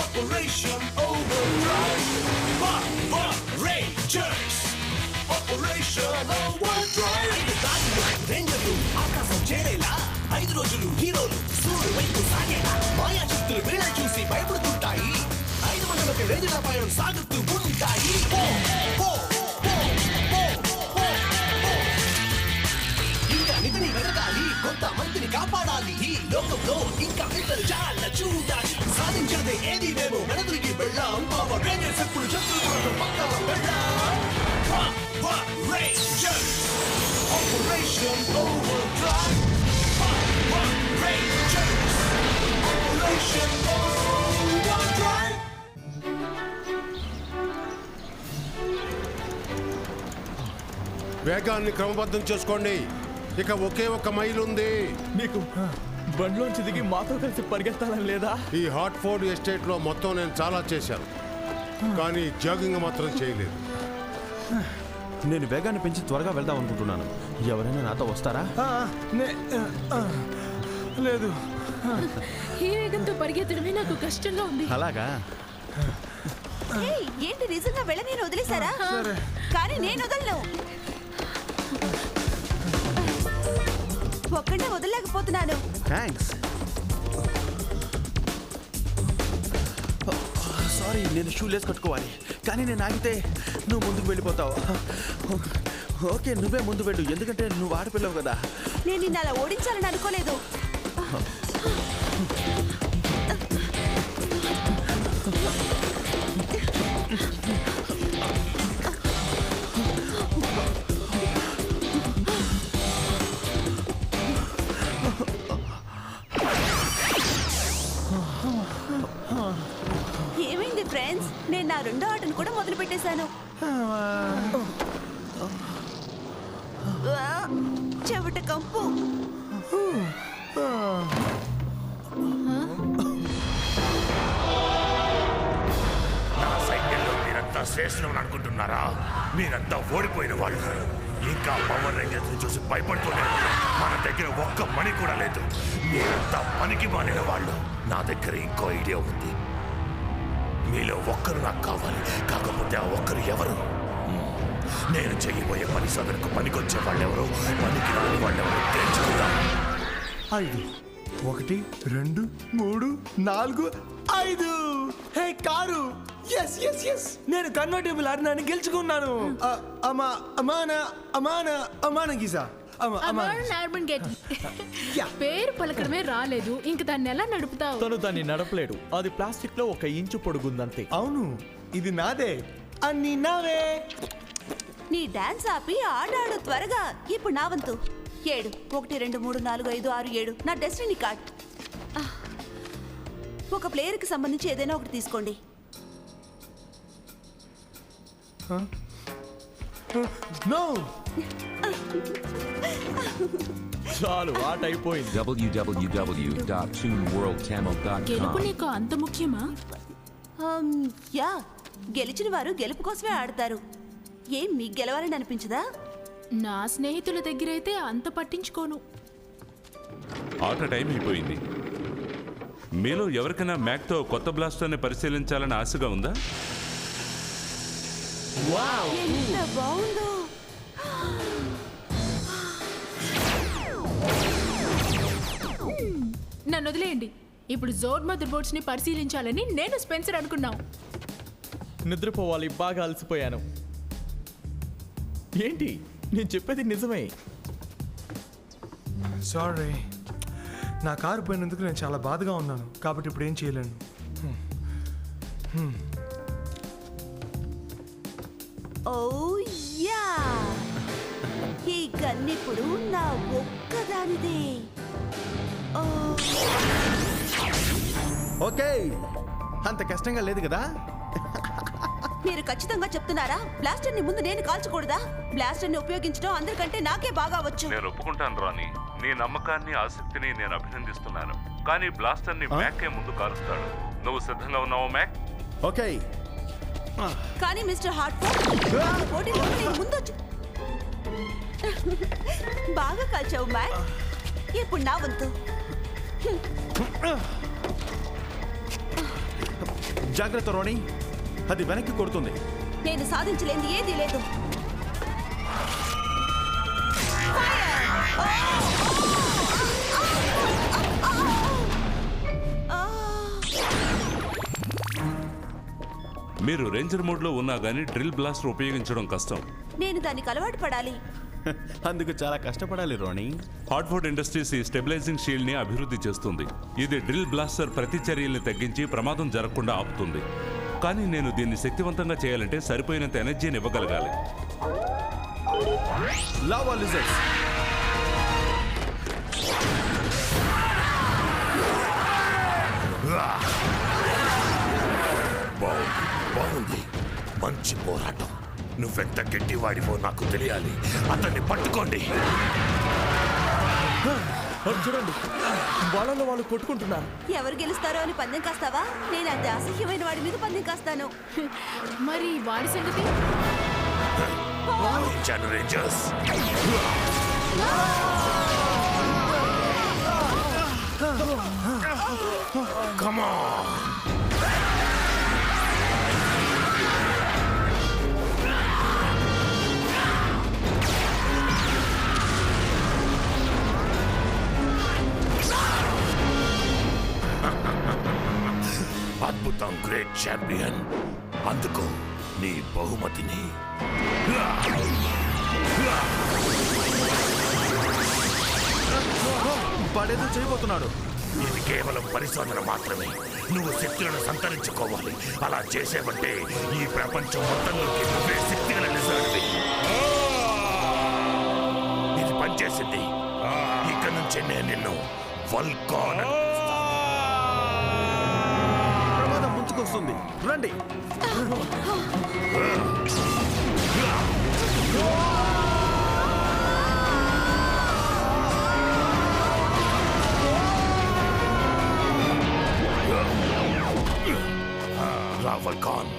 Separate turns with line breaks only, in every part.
Operation Overdrive. Power Rangers. Operation Overdrive. రేంజర్లు ఆకాశం చేరేలా 5 రోజులు హీరోలు సూర్యుడు వైపు సాగేలా మాయా శక్తులు వీళ్ళ చూసి భయపడుతుంటాయి. 5 మందిలోకి రేంజర్ల పయనం సాగుతూ ఉంటాయి. ఇంకా నిధిని వెతకాలి, కొంతమందిని కాపాడాలి. ఈ లోకంలో ఇంకా మిగతా చాలా చూడాలి. సాధించేది ఏది మేము వెనదిరిగి వెళ్ళాం. పవర్ రేంజర్స్ ఎప్పుడు శత్రువులతో పక్కన వెళ్ళాం. Power Rangers. Operation Overdrive. Power Rangers. Operation Overdrive.
వేగాన్ని క్రమబద్ధం చేసుకోండి. ఇక ఒకే ఒక మైలు ఉంది.
నీకు బండ్లోంచి దిగి మాతో కలిసి పరిగెత్తాలని లేదా?
ఈ హార్ట్ఫోర్డ్ ఎస్టేట్ లో మొత్తం నేను చాలా చేశాను, కానీ జాగింగ్ మాత్రం చేయలేదు.
నేను వేగాన్ని పెంచి త్వరగా వెళ్దాం అనుకుంటున్నాను. ఎవరైనా నాతో వస్తారా?
లేదు.
ఈ వేగంతో పరిగెత్తడమే నాకు కష్టంగా ఉంది.
అలాగా?
ఏంటి నిజంగా వెళ్ళని వదిలేశారా? కానీ నేను వదలను. ఒక్కడే వదలలేకపోతున్నాను.
థ్యాంక్స్. సారీ, నేను షూలేస్ కట్టుకోవాలి. కానీ నేను ఆగితే నువ్వు ముందుకు వెళ్ళిపోతావు. ఓకే, నువ్వే ముందు వెళ్ళు, ఎందుకంటే నువ్వు ఆడపిల్లవు కదా.
నేను నిన్ను అలా ఓడించాలని అనుకోలేదు. ఏమైంది ఫ్రెండ్స్? నేను నా రెండో ఆటను కూడా మొదలు పెట్టేశాను. చెవిట కంపు.
నా సైకిల్లో మీరంతా శ్రేష్ఠం అనుకుంటున్నారా? మీరంతా ఓడిపోయిన వాళ్ళు. ఇంకా పవర్ రేంజర్స్ చూసి భయపడుతున్నారు. మన దగ్గర ఒక్క మణి కూడా లేదు. మీరంతా పనికి మాలిన వాళ్ళు. నా దగ్గర ఇంకో ఐడియా ఉంది. మీలో ఒక్కరు నాకు కావాలి. కాకపోతే ఆ ఒక్కరు ఎవరు? నేను చేయబోయే పని సదరుకు పనికొచ్చే వాళ్ళెవరు, పనికి రాని వాళ్ళెవరు తెలుసుకుందాం.
5 1 2 3 4 5. హే కారు! ఎస్ ఎస్ ఎస్, నేను కన్వర్టబుల్ ఆడినాన్ని గెలుచుకున్నాను. అమాన గీసా.
పేరు పలకడమే రాలేదు, ఇంక దాన్ని ఎలా నడుపుతావు?
తను దాన్ని నడపలేడు. అది ప్లాస్టిక్ లో 1 ఇంచు పొడుగుందంతే. అవును, ఇది నాదే. అన్ని నావే.
నీ డాన్స్ ఆపి ఆడాడు త్వరగా. ఇప్పుడు నా వంతు. 7 1 2 3 4 5 6 7 నా డెస్టినీ కార్డ్. ఒక ప్లేయర్ కి సంబంధించి ఏదైనా ఒకటి తీసుకోండి.
నో, చాలు, ఆట అయిపోయింది.
www.toonworldtamil.com.
గెలుపు నీకు అంత ముఖ్యమా?
యా, గెలిచిన వారు గెలుపు కోసమే ఆడతారు. ఏం మీకు గెలవాలని అనిపించదా?
నా స్నేహితుల దగ్గర అయితే అంత పట్టించుకోను.
ఆట టైం అయిపోయింది. మీలో ఎవరికైనా మ్యాక్తో కొత్త బ్లాస్టర్ని పరిశీలించాలని ఆశగా ఉందా?
ఎంత బాగుందో.
నన్ను వదిలేయండి. ఇప్పుడు జోడ్ మదర్ బోర్డ్స్ ని పరిశీలించాలని నేను స్పెన్సర్ అనుకున్నాం.
నిద్రపోవాలి, బాగా అలసిపోయాను. ఏంటి, నేను చెప్పేది నిజమే.
సారీ, నా కారు పోయినందుకు నేను చాలా బాధగా ఉన్నాను. కాబట్టి ఇప్పుడు ఏం చేయలేను.
ఓ యా, ఈ గన్నిప్పుడు నా ఒక్కదానిదే.
ఓకే, అంత కష్టంగా లేదు కదా.
మీరు ఖచ్చితంగా చెప్తున్నారా? బ్లాస్టర్ ని ముందు నేను కాల్చకూడదా? బ్లాస్టర్ ని ఉపయోగించడం అందరికంటే నాకే బాగా వచ్చు.
నేను ఒప్పుకుంటాను రాణి, నీ నమ్మకాన్ని ఆసక్తిని నేను అభినందిస్తున్నాను. కానీ బ్లాస్టర్ ని మ్యాకే ముందు కాలుస్తాడు. నువ్వు సిద్ధంగా ఉన్నావు మ్యాక్?
ఓకే.
కానీ మిస్టర్ హార్ట్ఫోర్డ్, పోటీలో నేను ముందొచ్చు. బాగా కాల్చావు మ్యాక్. ఇప్పుడు నా వంతు.
జాగ్రత్త రోణి, అది వెనక్కి కొడుతుంది.
నేను సాధించలేంది ఏదీ లేదు.
మీరు రేంజర్ మోడ్లో ఉన్నా కానీ డ్రిల్ బ్లాస్టర్ ఉపయోగించడం కష్టం.
నేను దానికి అలవాటు పడాలి.
అందుకు చాలా కష్టపడాలి రోణి.
హార్ట్ఫోర్డ్ ఇండస్ట్రీస్ ఈ స్టెబిలైజింగ్ షీల్డ్ ని అభివృద్ధి చేస్తుంది. ఇది డ్రిల్ బ్లాస్టర్ ప్రతిచర్యల్ని తగ్గించి ప్రమాదం జరగకుండా ఆపుతుంది. కానీ నేను దీన్ని శక్తివంతంగా చేయాలంటే సరిపోయినంత ఎనర్జీని ఇవ్వగలగాలి.
లావా లిజర్డ్స్,
బాగుంది, మంచి పోరాటం. నువ్వెంత గట్టివాడివో నాకు తెలియాలి. అతన్ని పట్టుకోండి.
చూడండి, వాళ్ళలో వాళ్ళు కొట్టుకుంటున్నారు.
ఎవరు గెలుస్తారో అని పందెం కాస్తావా? నేను అంత అసహ్యమైన వాడి మీద పందెం కాస్తాను.
మరి వాడి సంగతి?
Rangers, come on. అద్భుతం, గ్రేట్ ఛాంపియన్. అందుకో నీ బహుమతిని.
వాడేదో చేయబోతున్నాడు.
ఇది కేవలం పరిశోధన మాత్రమే. నువ్వు శక్తులను సంతరించుకోవాలి. అలా చేసేవంటే ఈ ప్రపంచం మొత్తంలోకి నువ్వే శక్తిగల లిజర్డ్వి. ఇది పనిచేసింది. ఇక నుంచి నేను నిన్ను వల్కాన్ అని పిలుస్తాను.
ప్రమాదం ముంచుకొస్తుంది, రండి.
వల్కాన్,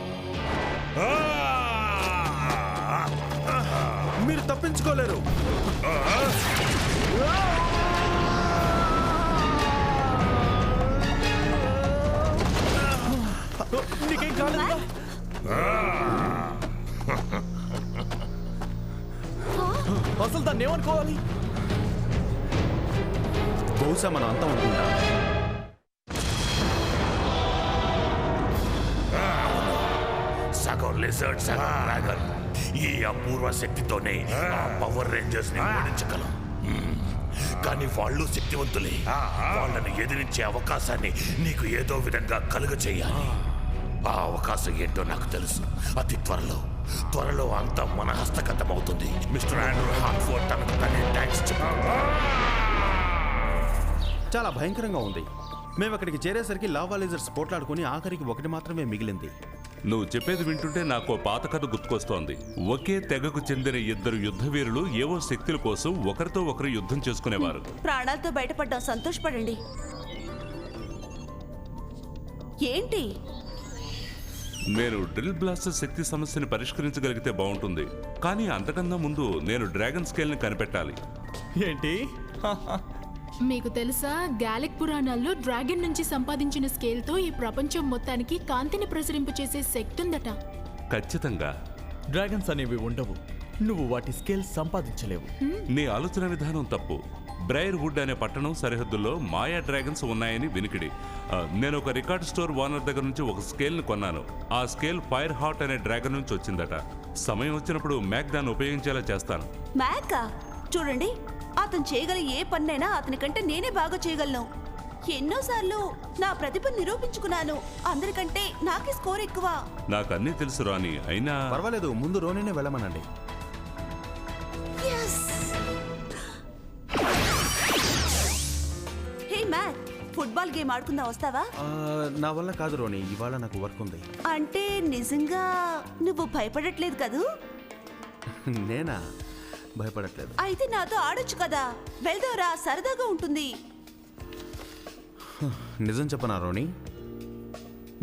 మీరు తప్పించుకోలేరు.
నీకేం కాలేదు. అసలు దాన్ని ఏమనుకోవాలి?
బహుశా మనం అంతా అనుకుంటాం.
సగం లిజర్డ్, సగం డ్రాగన్. ఈ అపూర్వ శక్తితోనే ఆ పవర్ రేంజర్స్ ని ఓడించగలం. కానీ వాళ్ళు శక్తివంతులే. వాళ్ళని ఎదిరించే అవకాశాన్ని నీకు ఏదో విధంగా కలుగచేయాలి. ఆ అవకాశం ఏంటో నాకు తెలుసు. అతి త్వరలో అంతా మన హస్తగతం అవుతుంది. మిస్టర్ ఆండ్రూ హార్ట్ఫోర్డ్ తనకు తనే థ్యాంక్స్ చెప్పాడు.
చాలా భయంకరంగా ఉంది. మేము అక్కడికి చేరేసరికి లావా లిజర్డ్స్ పోట్లాడుకుని ఆఖరికి ఒకటి మాత్రమే మిగిలింది.
నువ్వు చెప్పేది వింటుంటే నాకు పాత కథ గుర్తుకొస్తోంది. ఒకే తెగకు చెందిన ఇద్దరు యుద్ధవీరులు ఏవో శక్తుల కోసం ఒకరితో ఒకరు యుద్ధం చేసుకునేవారు.
ప్రాణాలతో బయటపడ్డాం, సంతోషపడండి. ఏంటి?
నేను డ్రిల్ బ్లాస్టర్ శక్తి సమస్యని పరిష్కరించగలిగితే బాగుంటుంది. కానీ అంతకన్నా ముందు నేను డ్రాగన్ స్కేల్ ని కనిపెట్టాలి.
ఏంటి?
మీకు తెలుసా, గాలిక్ పురాణాల్లో డ్రాగన్ నుంచి సంపాదించిన స్కేల్తో ఈ ప్రపంచం మొత్తానికి కాంతిని ప్రసరింపు చేసే శక్తి ఉందట.
ఖచ్చితంగా.
డ్రాగన్స్ అనేవి ఉండవు. నువ్వు వాటి స్కేల్ సంపాదించలేవు.
నీ ఆలోచన విధానం తప్పు. బ్రైర్ వుడ్ అనే పట్టణం సరిహద్దుల్లో మాయా డ్రాగన్స్ ఉన్నాయని వినికిడి. నేను ఒక రికార్డ్ స్టోర్ ఓనర్ దగ్గర నుంచి ఒక స్కేల్ని కొన్నాను. ఆ స్కేల్ ఫైర్ హార్ట్ అనే డ్రాగన్ నుంచి వచ్చిందట. సమయం వచ్చినప్పుడు మ్యాక్ దాన్ని ఉపయోగించేలా చేస్తాను.
మ్యాకా? చూడండి, అతను చేయగల ఏ పన్నైనా అతని కంటే నేనే బాగా చేయగలను. ఎన్నోసార్లు నా ప్రతిభను నిరూపించుకున్నాను. అందరికంటే నాకే స్కోర్ ఎక్కువ.
నాకు అన్నీ తెలుసు రాణి, అయినా
పర్వాలేదు, ముందు రోనినే వెళ్ళమనండి.
హే మ్యాక్, ఫుట్బాల్ గేమ్ ఆడుకుందా, వస్తావా?
నా వల్ల కాదు రోని, ఇవాళ నాకు వర్క్ ఉంది.
అంటే నిజంగా నువ్వు భయపడట్లేదు కదూ?
నేనా? భయపడట్లేదు.
అయితే నాతో ఆడొచ్చు కదా. వెళ్దారా, సరదాగా ఉంటుంది.
నిజం చెప్పనా రోని,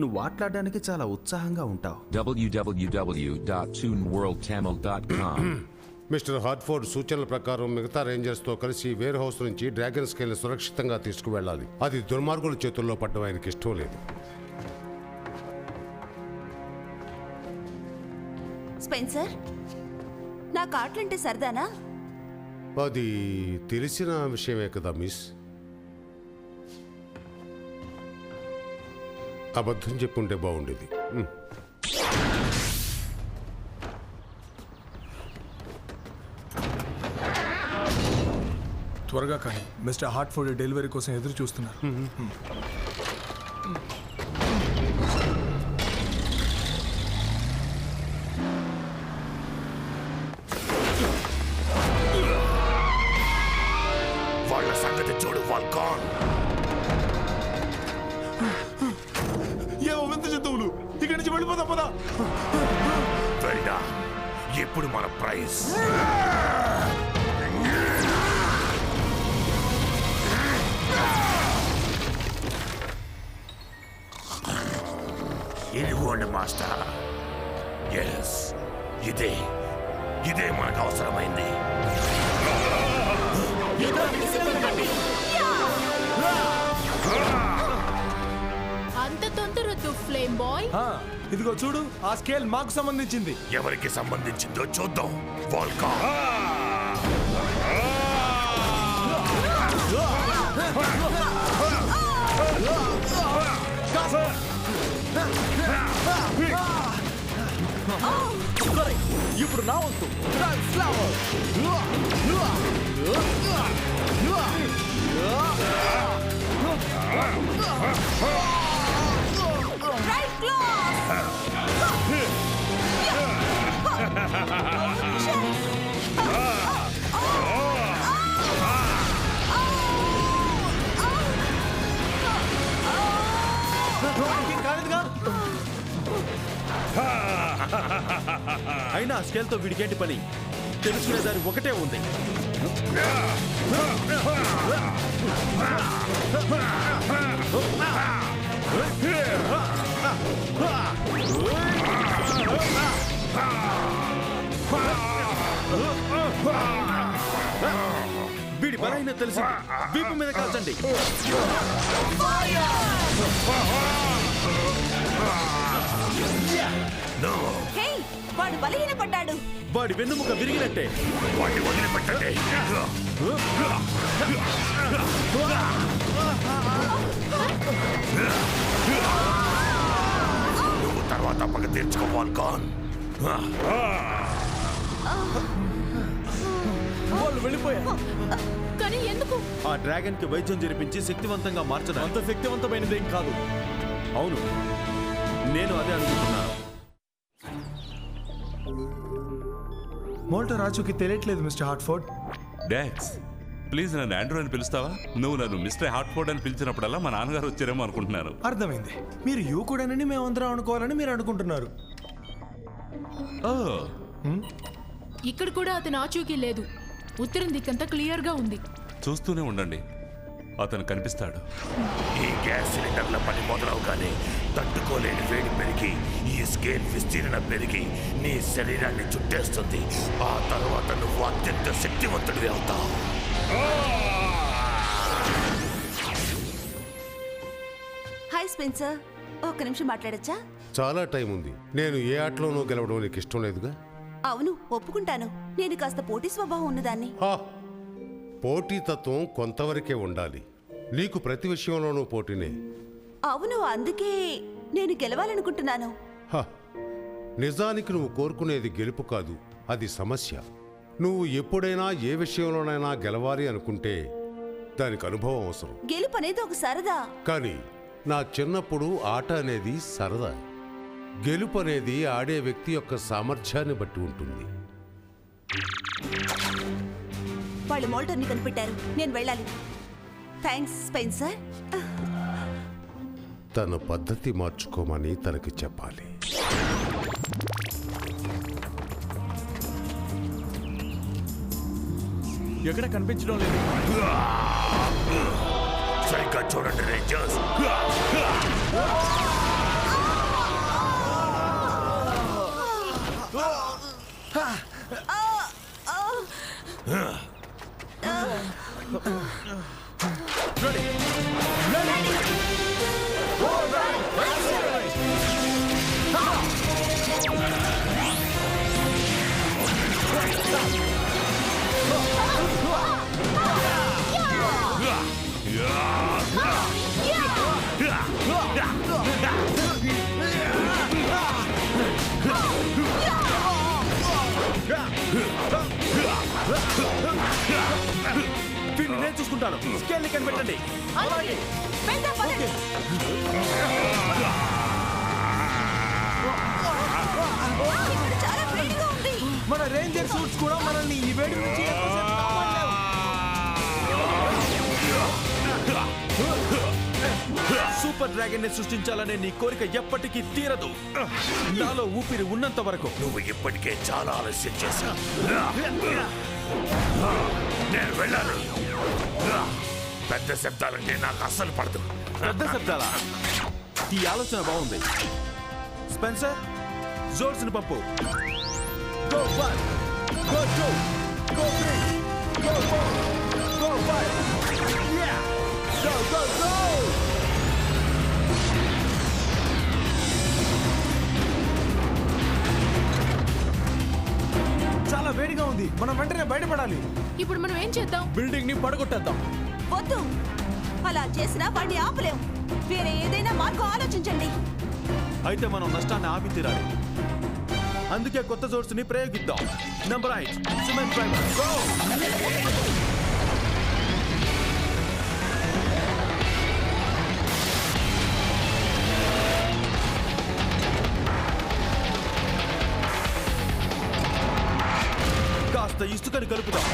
నువ్వు ఆటలాడడానికి చాలా ఉత్సాహంగా ఉంటావు.
www.toonworldtamil.com.
మిస్టర్ హార్ట్ఫోర్డ్ సూచనల ప్రకారం మిగతా రేంజర్స్తో కలిసి వేర్ హౌస్ నుంచి డ్రాగన్ స్కేల్ని సురక్షితంగా తీసుకువెళ్ళాలి. అది దుర్మార్గుల చేతుల్లో పడ్డం ఆయనకి ఇష్టం లేదు.
స్పెన్సర్, నా కార్ట్లంటే సరదానా?
అది తెలిసిన విషయమే కదా మిస్. అబద్ధం చెప్పుంటే బాగుండేది.
త్వరగా కానీ మిస్టర్ హార్ట్ఫోర్డ్ డెలివరీ కోసం ఎదురు చూస్తున్నారు.
వాళ్ళ సంగతి చూడు వాల్కాన్.
ఏవో వింత జంతువులు, ఇక్కడి నుంచి వెళ్ళిపోదాం పదా.
వెళ్ళా, ఇప్పుడు మన ప్రైజ్. ఇదిగోండి మాస్టర్. ఎస్, ఇదే మనకు అవసరమైంది.
అంత తొందరొద్దు ఫ్లేమ్ బాయ్.
ఇదిగో చూడు, ఆ స్కేల్ మాకు సంబంధించింది.
ఎవరికి సంబంధించిందో చూద్దాం. వాల్కాన్,
ఇప్పుడు నా వంతు. అయినా స్కేల్తో వీడికేంటి పని? తెలుసుకునే దారి ఒకటే ఉంది. వీడి బలహీన తెలిసి వీపు మీద కాల్చండి.
వాడు బలహీన పడ్డాడు.
వాడి వెన్నుముక విరిగినట్టే.
వాడిని వదిలిపెట్టండి. నువ్వు తర్వాత పగ తీర్చుకో వాల్కాన్.
వాళ్ళు వెళ్ళిపోయారు.
కానీ ఎందుకు?
ఆ డ్రాగన్ కి వైద్యం జరిపించి శక్తివంతంగా మార్చడం. అంత శక్తివంతమైనదేం కాదు. అవును, నేను అదే అనుకుంటున్నాను.
మోల్టో రాజుకి తెలియట్లేదు మిస్టర్ హార్ట్ఫోర్డ్.
డాక్స్, ప్లీజ్ నన్ను ఆండ్రూ అని పిలుస్తావా? నువ్వు నన్ను మిస్టర్ హార్ట్ఫోర్డ్ అని పిలిచినప్పుడల్లా మా నాన్నగారు వచ్చారేమో అనుకుంటున్నాను.
అర్థమైంది. మీరు యువకుడనని మేమందరం అనుకోవాలని మీరు అనుకుంటున్నారు.
ఇక్కడ కూడా అతను ఆచూకీ లేదు. ఉత్తరం దిక్కంతా క్లియర్గా ఉంది.
చూస్తూనే ఉండండి, అతను కనిపిస్తాడు.
ఈ గ్యాస్ సిలిండర్ల పని మొదలవగానే తట్టుకోలేని వేడి పెరిగి ఈ స్కేల్ విస్తీర్ణ పెరిగి నీ శరీరాన్ని చుట్టేస్తుంది. ఆ తర్వాత నువ్వు అత్యంత శక్తివంతుడివి అవుతావు.
హాయ్ స్పెన్సర్, ఒక్క నిమిషం మాట్లాడచ్చా?
చాలా టైం ఉంది. నేను ఏ ఆటలోనూ గెలవడం నీకు ఇష్టం లేదుగా.
అవును, ఒప్పుకుంటాను. నేను కాస్త పోటీ స్వభావం ఉన్నదాన్ని.
పోటీతత్వం కొంతవరకే ఉండాలి. నీకు ప్రతి విషయంలోనూ పోటీనే.
అవును, అందుకే నేను గెలవాలనుకుంటున్నాను.
నిజానికి నువ్వు కోరుకునేది గెలుపు కాదు, అది సమస్య. నువ్వు ఎప్పుడైనా ఏ విషయంలోనైనా గెలవాలి అనుకుంటే దానికి అనుభవం అవసరం.
గెలుపు అనేది ఒక సరదా.
కానీ నా చిన్నప్పుడు ఆట అనేది సరదా. గెలుపు అనేది ఆడే వ్యక్తి యొక్క సామర్థ్యాన్ని బట్టి ఉంటుంది.
వాళ్ళు మోల్టర్ని కనిపెట్టారు. నేను వెళ్ళాలి. Thanks Spencer.
తన పద్ధతి మార్చుకోమని తనకి చెప్పాలి.
ఎక్కడ కనిపించడం లేదు.
సరిగ్గా చూడండి రేంజర్స్.
చూసుకుంటాను. స్కేల్ ఇక్కడ పెట్టండి.
అలాగే. వెళ్దాం, పదండి. ఇక్కడ చాలా వేడిగా ఉంది.
మన రేంజర్ సూట్స్ కూడా మనల్ని ఈ వేడి నుంచి ఎక్కువసేపు కాపాడలేవు.
సూపర్ డ్రాగన్ ని సృష్టించాలనే నీ కోరిక ఎప్పటికీ తీరదు. నాలో ఊపిరి ఉన్నంత వరకు.
నువ్వు ఇప్పటికే చాలా ఆలస్యం చేశావు. నేను వెళ్ళాను. పెద్ద శబ్దాలంటే నాకు అస్సలు పడదు.
పెద్ద శబ్దాలా? ఈ ఆలోచన బాగుంది. స్పెన్సర్, జోర్స్ ని పంపు. Go 1, go 2, go 3, go 4, go 5. Yeah! Go, go, go!
చాలా వేడిగా ఉంది. మనం వెంటనే బయటపడాలి.
ఇప్పుడు మనం ఏం చేద్దాం?
బిల్డింగ్ ని పడగొట్టేద్దాం.
వద్దు, అలా చేసినా వాడిని ఆపలేం. వేరే ఏదైనా మార్గం ఆలోచించండి.
అయితే మనం నష్టాన్ని ఆపి తీరాలి. అందుకే కొత్త జోర్స్ ని ప్రయోగిద్దాం. Number 8 cement primer. గో! కాస్త ఇసుకని కలుపుదాం.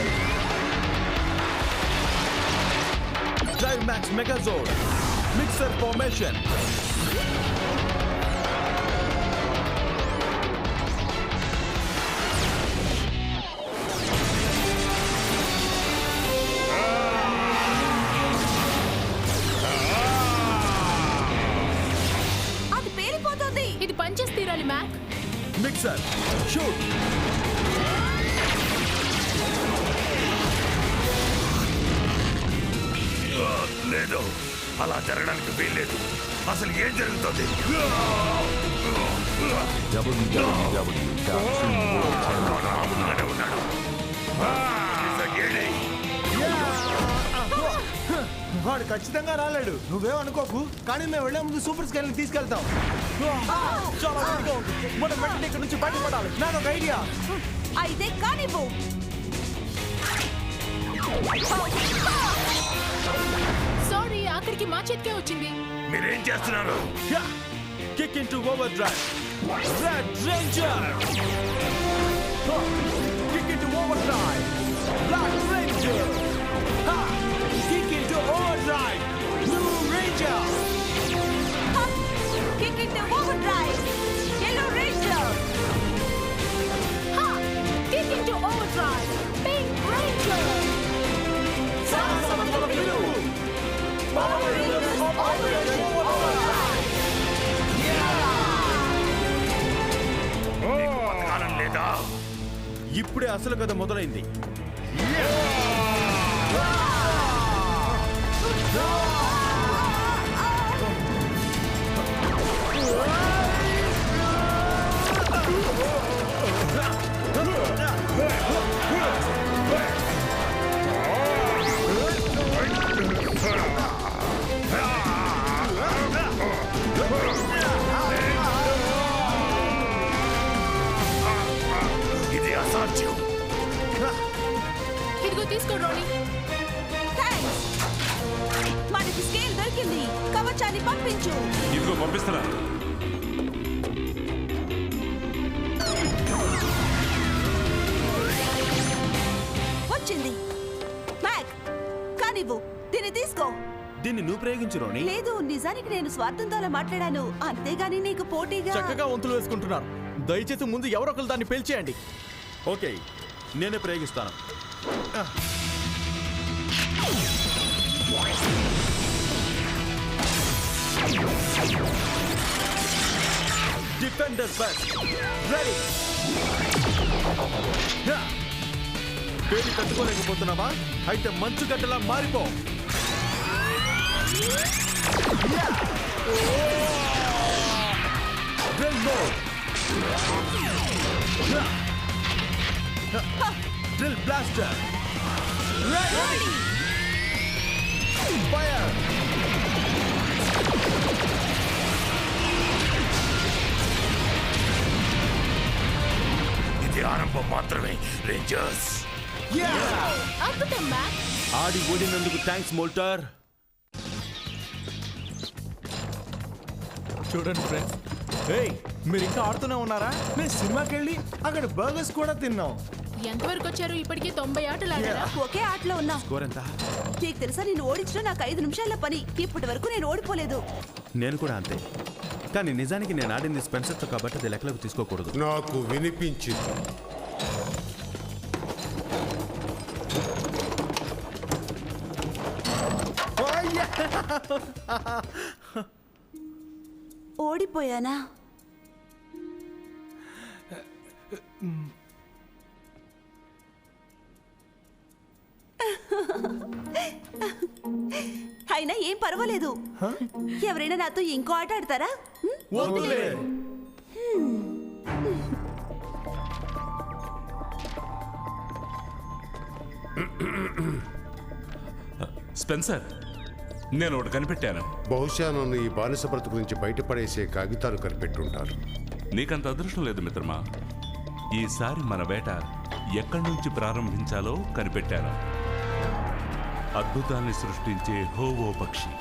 Drive Max Megazord mixer formation.
ఇది పనిచేసి తీరాలి మ్యాక్.
Mixer shoot.
లేదు, అలా జరగడానికి వీల్లేదు. అసలు ఏం జరుగుతుంది? ఉన్నాడు.
వాడు ఖచ్చితంగా రాలేడు. నువ్వేమనుకోకు. కానీ మేము వెళ్లే ముందు సూపర్ స్కేల్ ని తీసుకెళ్తాం. చాలా వేడిగా ఉంది. మనం వెంటనే ఇక్కడ నుంచి బయటపడాలి. నాకు ఒక ఐడియా.
అయితే కానివ్వు.
సారీ, అక్కడికి మా చేతికే వచ్చింది.
మీరేం చేస్తున్నారు?
Kick into overdrive. Red ranger. Kick into overdrive. Black ranger. Kick into overdrive. Blue ranger.
Kick into overdrive. yellow ranger.
Kick into overdrive. Pink ranger.
Power Rangers Operation Overdrive.
నీకు పథకాలం లేదా?
ఇప్పుడే అసలు కథ మొదలైంది.
ఇది అసాధ్యం.
ఇదిగో తీసుకో రోనీ.
Thanks. మనకి స్కేల్ దొరికింది. కవచాన్ని పంపించు.
ఇదిగో పంపిస్తున్నా.
వచ్చింది. మ్యాక్, కానివ్వు. దీన్ని తీసుకో.
దీన్ని నువ్వు ప్రయోగించు రోని.
లేదు, నిజానికి నేను స్వార్థంతో అలా మాట్లాడాను. అంతేగాని నీకు పోటీగా.
చక్కగా వంతులు వేసుకుంటున్నారు. దయచేసి ముందు ఎవరొకరు దాన్ని పేల్చేయండి. ఓకే, నేనే ప్రయోగిస్తాను. Defender best ready. వేడి తట్టుకోలేకపోతున్నావా? అయితే మంచు గడ్డలా మారిపో. Drill mode. Drill blaster. Ready. Fire.
ఇది ఆరంభం మాత్రమే, రేంజర్స్.
అద్భుతం మ్యాక్.
ఆడి ఓడినందుకు థ్యాంక్స్ మోల్టర్.
చూడండి ఫ్రెండ్స్, మీరు ఇంకా ఆడుతూనే ఉన్నారా? మేము సినిమాకి వెళ్ళి అక్కడ బర్గర్స్ కూడా తిన్నాం.
ఎంతవరకు వచ్చారు? ఇప్పటికీ 90 ఆటలు ఆడారా?
ఒకే ఆటలో ఉన్నా.
స్కోర్ ఎంత?
నీకు తెలుసా, నేను ఓడించడం నాకు 5 నిమిషాల పని. ఇప్పటి వరకు నేను ఓడిపోలేదు.
నేను కూడా అంతే. కానీ నిజానికి నేను ఆడింది స్పెన్సర్తో కాబట్టి అది లెక్కలోకి తీసుకోకూడదు.
నాకు వినిపించింది.
ఓడిపోయానా? అయినా ఏం పర్వాలేదు. ఎవరైనా నాతో ఇంకో ఆట ఆడతారా?
వద్దులే.
స్పెన్సర్, నేను ఒకటి కనిపెట్టాను.
బహుశా నన్ను ఈ బానిస బ్రతుకు నుంచి బయటపడేసే కాగితాలు కనిపెట్టుంటారు.
నీకంత అదృష్టం లేదు మిత్రమా. ఈసారి మన వేట ఎక్కడి నుంచి ప్రారంభించాలో కనిపెట్టాను. అద్భుతాన్ని సృష్టించే హోవో పక్షి.